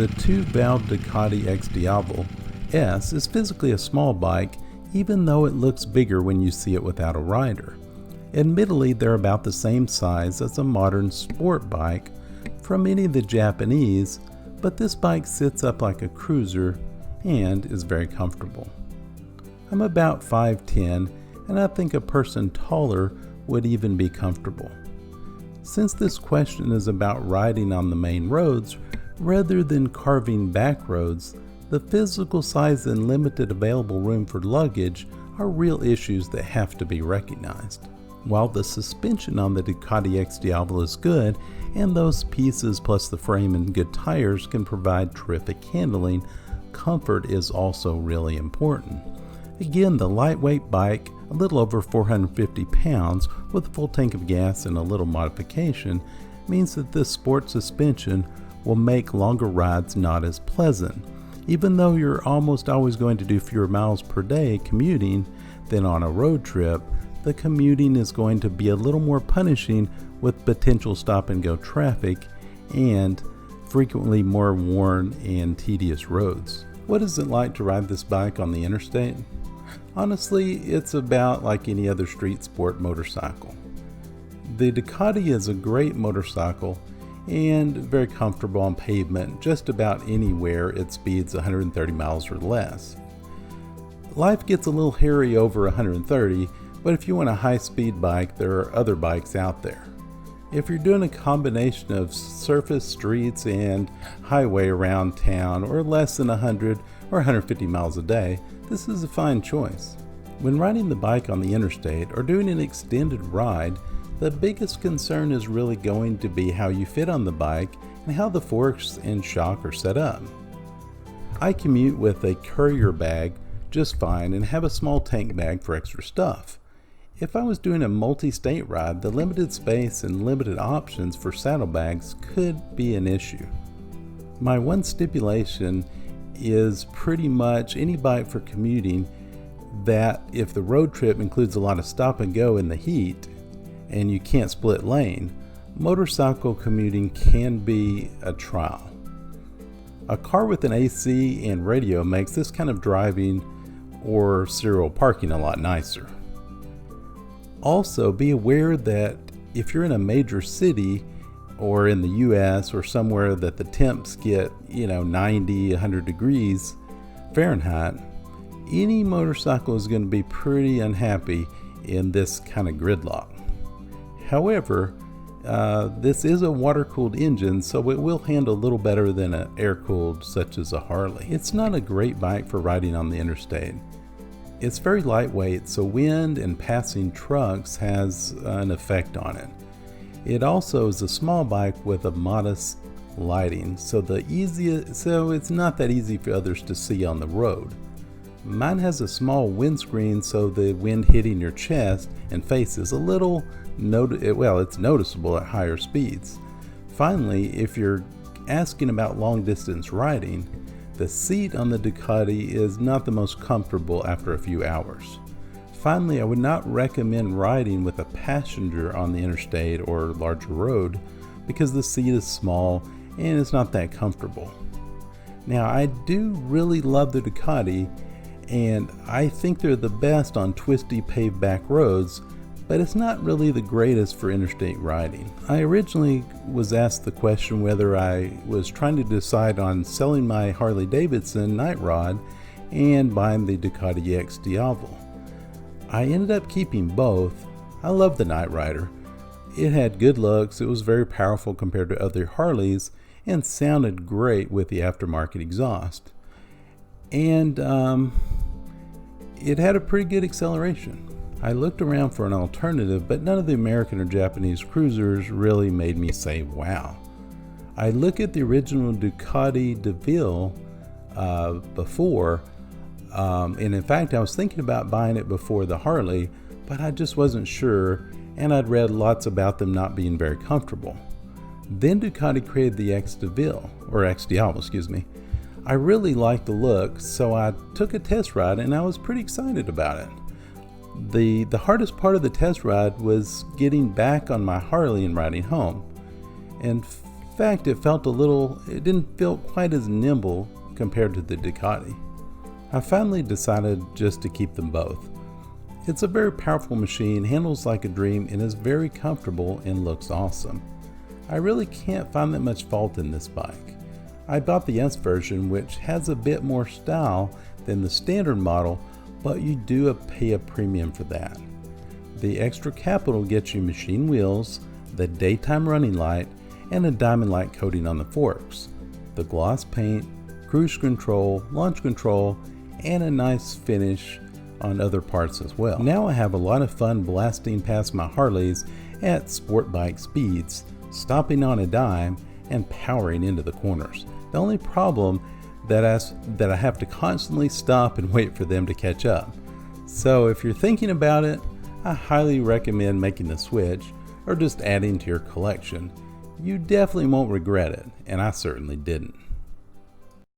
The two-valve Ducati XDiavel S is physically a small bike, even though it looks bigger when you see it without a rider. Admittedly, they're about the same size as a modern sport bike from any of the Japanese, but this bike sits up like a cruiser and is very comfortable. I'm about 5'10", and I think a person taller would even be comfortable. Since this question is about riding on the main roads rather than carving back roads, the physical size and limited available room for luggage are real issues that have to be recognized. While the suspension on the Ducati XDiavel is good, and those pieces plus the frame and good tires can provide terrific handling, comfort is also really important. Again, the lightweight bike, a little over 450 pounds with a full tank of gas and a little modification, means that this sport suspension will make longer rides not as pleasant. Even though you're almost always going to do fewer miles per day commuting than on a road trip, the commuting is going to be a little more punishing with potential stop-and-go traffic and frequently more worn and tedious roads. What is it like to ride this bike on the interstate? Honestly, it's about like any other street sport motorcycle. The Ducati is a great motorcycle and very comfortable on pavement just about anywhere it speeds 130 miles or less. Life gets a little hairy over 130, but if you want a high-speed bike, there are other bikes out there. If you're doing a combination of surface streets and highway around town, or less than 100 or 150 miles a day, this is a fine choice. When riding the bike on the interstate or doing an extended ride, the biggest concern is really going to be how you fit on the bike and how the forks and shock are set up. I commute with a courier bag just fine and have a small tank bag for extra stuff. If I was doing a multi-state ride, the limited space and limited options for saddlebags could be an issue. My one stipulation is pretty much any bike for commuting that if the road trip includes a lot of stop and go in the heat and you can't split lane, motorcycle commuting can be a trial. A car with an AC and radio makes this kind of driving or serial parking a lot nicer. Also, be aware that if you're in a major city or in the US or somewhere that the temps get, 90, 100 degrees Fahrenheit, any motorcycle is going to be pretty unhappy in this kind of gridlock. However, this is a water-cooled engine, so it will handle a little better than an air-cooled such as a Harley. It's not a great bike for riding on the interstate. It's very lightweight, so wind and passing trucks has an effect on it. It also is a small bike with a modest lighting, so it's not that easy for others to see on the road. Mine has a small windscreen, so the wind hitting your chest and face is a little it's noticeable at higher speeds. Finally, if you're asking about long distance riding, the seat on the Ducati is not the most comfortable after a few hours. Finally, I would not recommend riding with a passenger on the interstate or larger road because the seat is small and it's not that comfortable. Now, I do really love the Ducati, and I think they're the best on twisty paved back roads, but it's not really the greatest for interstate riding. I originally was asked the question whether I was trying to decide on selling my Harley Davidson night rod and buying the Ducati XDiavel. I ended up keeping both. I love the Night Rider. It had good looks, it was very powerful compared to other Harleys, and sounded great with the aftermarket exhaust. And it had a pretty good acceleration. I looked around for an alternative, but none of the American or Japanese cruisers really made me say, wow. I looked at the original Ducati DeVille before, and in fact, I was thinking about buying it before the Harley, but I just wasn't sure, and I'd read lots about them not being very comfortable. Then Ducati created the XDiavel, I really liked the look, so I took a test ride, and I was pretty excited about it. The hardest part of the test ride was getting back on my Harley and riding home. And fact, it didn't feel quite as nimble compared to the Ducati. I finally decided just to keep them both. It's a very powerful machine, handles like a dream, and is very comfortable and looks awesome. I really can't find that much fault in this bike. I bought the S version, which has a bit more style than the standard model, but you do pay a premium for that. The extra capital gets you machine wheels, the daytime running light, and a diamond light coating on the forks, the gloss paint, cruise control, launch control, and a nice finish on other parts as well. Now I have a lot of fun blasting past my Harleys at sport bike speeds, stopping on a dime, and powering into the corners. The only problem that I have to constantly stop and wait for them to catch up. So if you're thinking about it, I highly recommend making the switch or just adding to your collection. You definitely won't regret it, and I certainly didn't.